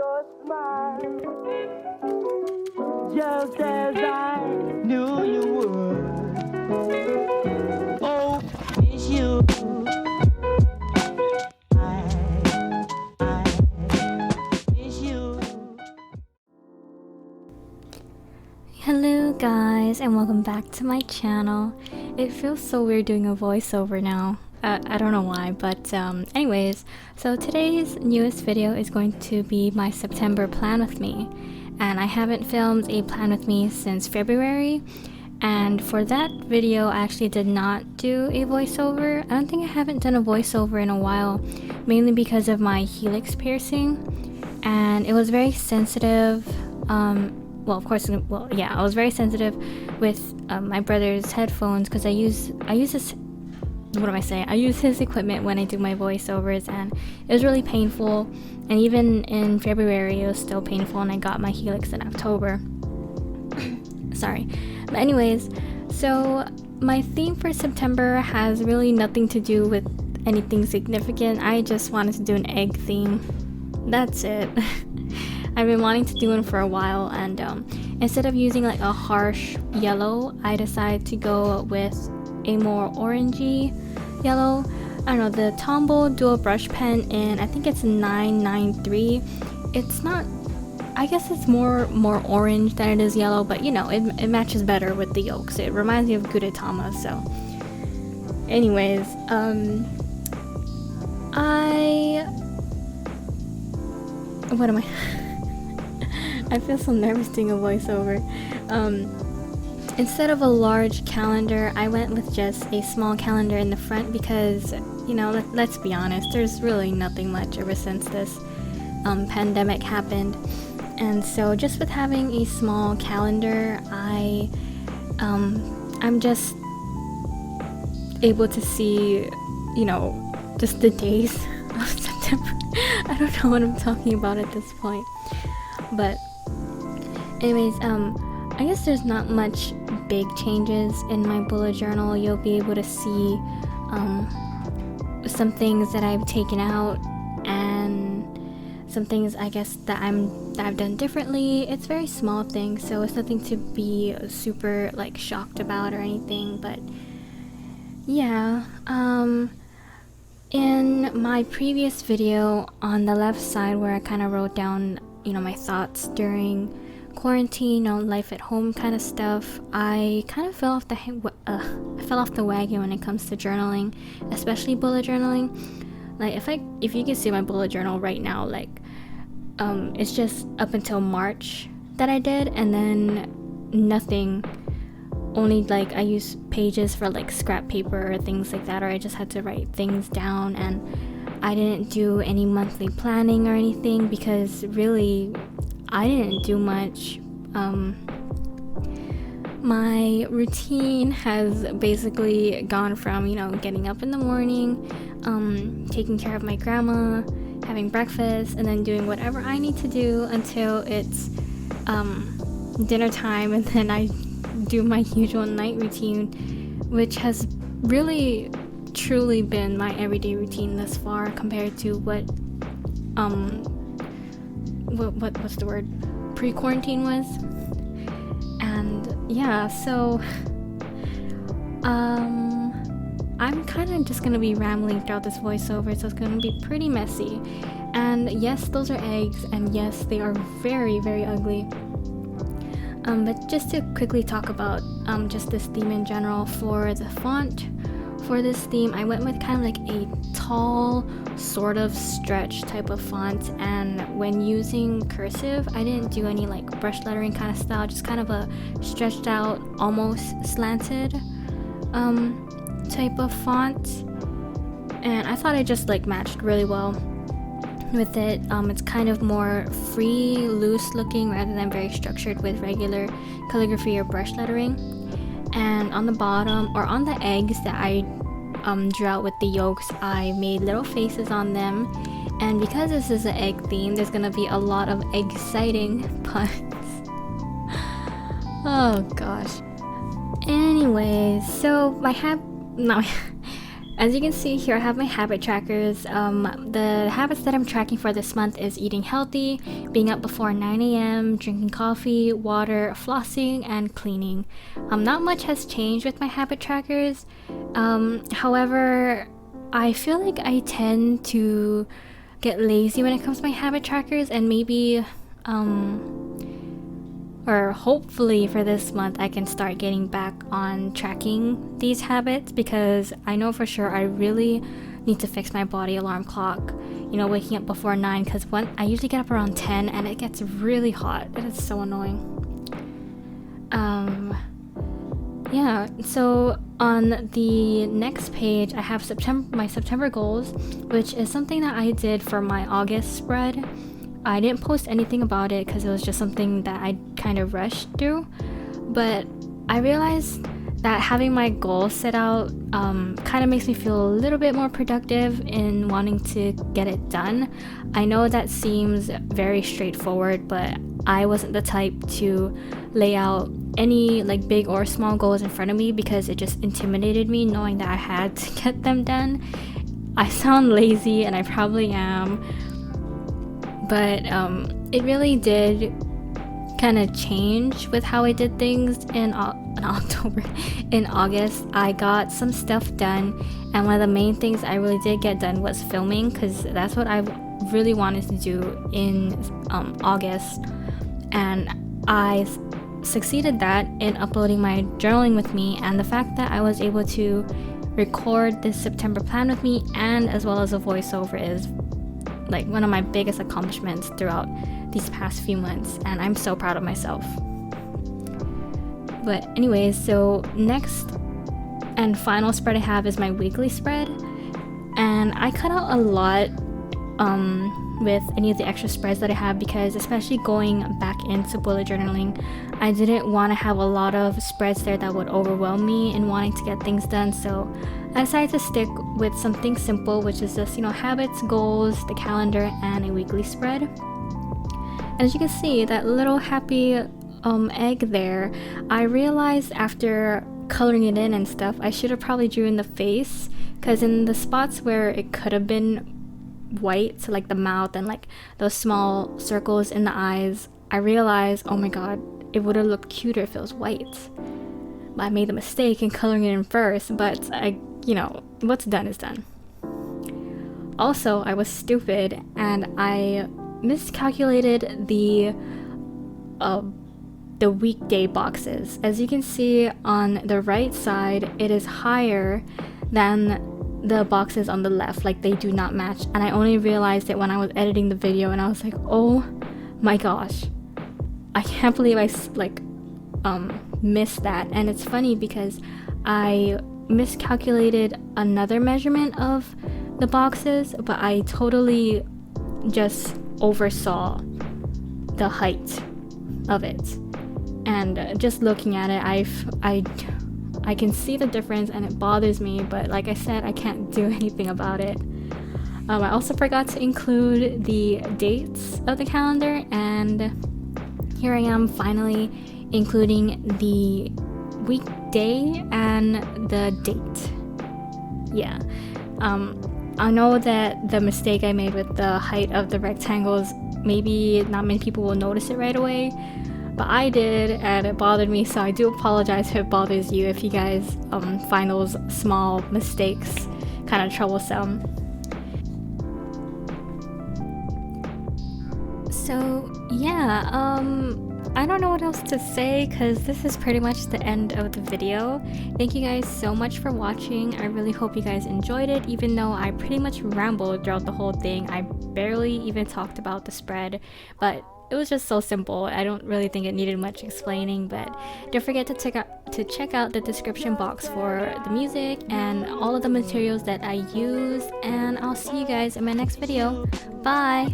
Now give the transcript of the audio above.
your smile, just as I knew you would. Oh, it's you. It's you. Hello guys, and welcome back to my channel. It feels so weird doing a voiceover now. I don't know why, but anyways, so today's newest video is going to be my September plan with me, and I haven't filmed a plan with me since February, and for that video I actually did not do a voiceover. I don't think I haven't done a voiceover in a while, mainly because of my helix piercing, and it was very sensitive. Well, of course, I was very sensitive with my brother's headphones because I use his equipment when I do my voiceovers, and it was really painful. And even in February, it was still painful, and I got my helix in October. Sorry. But anyways, so my theme for September has really nothing to do with anything significant. I just wanted to do an egg theme. That's it. I've been wanting to do one for a while, and instead of using like a harsh yellow, I decided to go with a more orangey yellow. I don't know, the Tombow dual brush pen in, I think it's 993. It's not, I guess it's more orange than it is yellow, but you know, it matches better with the yolks. It reminds me of Gudetama. So anyways, I feel so nervous doing a voiceover. Instead of a large calendar, I went with just a small calendar in the front because, you know, let's be honest, there's really nothing much ever since this pandemic happened. And so just with having a small calendar, I'm just able to see, you know, just the days of September. I don't know what I'm talking about at this point. But anyways, I guess there's not much big changes in my bullet journal. You'll be able to see some things that I've taken out and some things I guess that I've done differently. It's very small things, so it's nothing to be super like shocked about or anything. But yeah, in my previous video on the left side where I kind of wrote down, you know, my thoughts during quarantine, you know, life at home kind of stuff, I kind of fell off the wagon when it comes to journaling, especially bullet journaling. Like if you can see my bullet journal right now, like it's just up until March that I did, and then nothing. Only like I use pages for like scrap paper or things like that, or I just had to write things down, and I didn't do any monthly planning or anything because really I didn't do much. My routine has basically gone from, you know, getting up in the morning, taking care of my grandma, having breakfast, and then doing whatever I need to do until it's dinner time, and then I do my usual night routine, which has really truly been my everyday routine thus far compared to what's the word, pre-quarantine was. And yeah, so I'm kind of just gonna be rambling throughout this voiceover, so it's gonna be pretty messy. And yes, those are eggs, and yes, they are very, very ugly. But just to quickly talk about just this theme in general, for the font for this theme, I went with kind of like a tall, sort of stretch type of font, and when using cursive, I didn't do any like brush lettering kind of style, just kind of a stretched out, almost slanted type of font, and I thought it just like matched really well with it. It's kind of more free, loose looking rather than very structured with regular calligraphy or brush lettering. And on the bottom, or on the eggs that I drew out with the yolks, I made little faces on them. And because this is an egg theme, there's gonna be a lot of exciting puns. Oh gosh. Anyways, so As you can see here, I have my habit trackers. The habits that I'm tracking for this month is eating healthy, being up before 9 a.m, drinking coffee, water, flossing, and cleaning. Not much has changed with my habit trackers. However, I feel like I tend to get lazy when it comes to my habit trackers, and maybe or hopefully for this month I can start getting back on tracking these habits, because I know for sure I really need to fix my body alarm clock, you know, waking up before 9, because when I usually get up around 10 and it gets really hot and it's so annoying. Yeah, so on the next page I have my September goals, which is something that I did for my August spread. I didn't post anything about it because it was just something that I kind of rushed through, but I realized that having my goals set out kind of makes me feel a little bit more productive in wanting to get it done. I know that seems very straightforward, but I wasn't the type to lay out any like big or small goals in front of me because it just intimidated me knowing that I had to get them done. I sound lazy and I probably am, but it really did kind of change with how I did things in October. In August, I got some stuff done, and one of the main things I really did get done was filming, because that's what I really wanted to do in August, and I succeeded that in uploading my journaling with me, and the fact that I was able to record this September plan with me and as well as a voiceover is like one of my biggest accomplishments throughout these past few months, and I'm so proud of myself. But anyways, so next and final spread I have is my weekly spread, and I cut out a lot with any of the extra spreads that I have, because especially going back into bullet journaling, I didn't want to have a lot of spreads there that would overwhelm me in wanting to get things done. So I decided to stick with something simple, which is just, you know, habits, goals, the calendar, and a weekly spread. And as you can see, that little happy egg there, I realized after coloring it in and stuff, I should have probably drew in the face, because in the spots where it could have been white, so like the mouth and like those small circles in the eyes, I realized, oh my god, it would have looked cuter if it was white. But I made the mistake in coloring it in first, but you know, what's done is done. Also, I was stupid and I miscalculated the weekday boxes. As you can see on the right side, it is higher than the boxes on the left, like they do not match, and I only realized it when I was editing the video, and I was like, oh my gosh, I can't believe I missed that. And it's funny because I miscalculated another measurement of the boxes, but I totally just oversaw the height of it, and just looking at it, I can see the difference and it bothers me, but like I said, I can't do anything about it. I also forgot to include the dates of the calendar, and here I am finally including the weekday and the date. Yeah, I know that the mistake I made with the height of the rectangles, maybe not many people will notice it right away, but I did, and it bothered me, so I do apologize if it bothers you, if you guys find those small mistakes kind of troublesome. So yeah, I don't know what else to say, because this is pretty much the end of the video. Thank you guys so much for watching. I really hope you guys enjoyed it, even though I pretty much rambled throughout the whole thing. I barely even talked about the spread, but it was just so simple. I don't really think it needed much explaining, but don't forget to check out the description box for the music and all of the materials that I use, and I'll see you guys in my next video. Bye!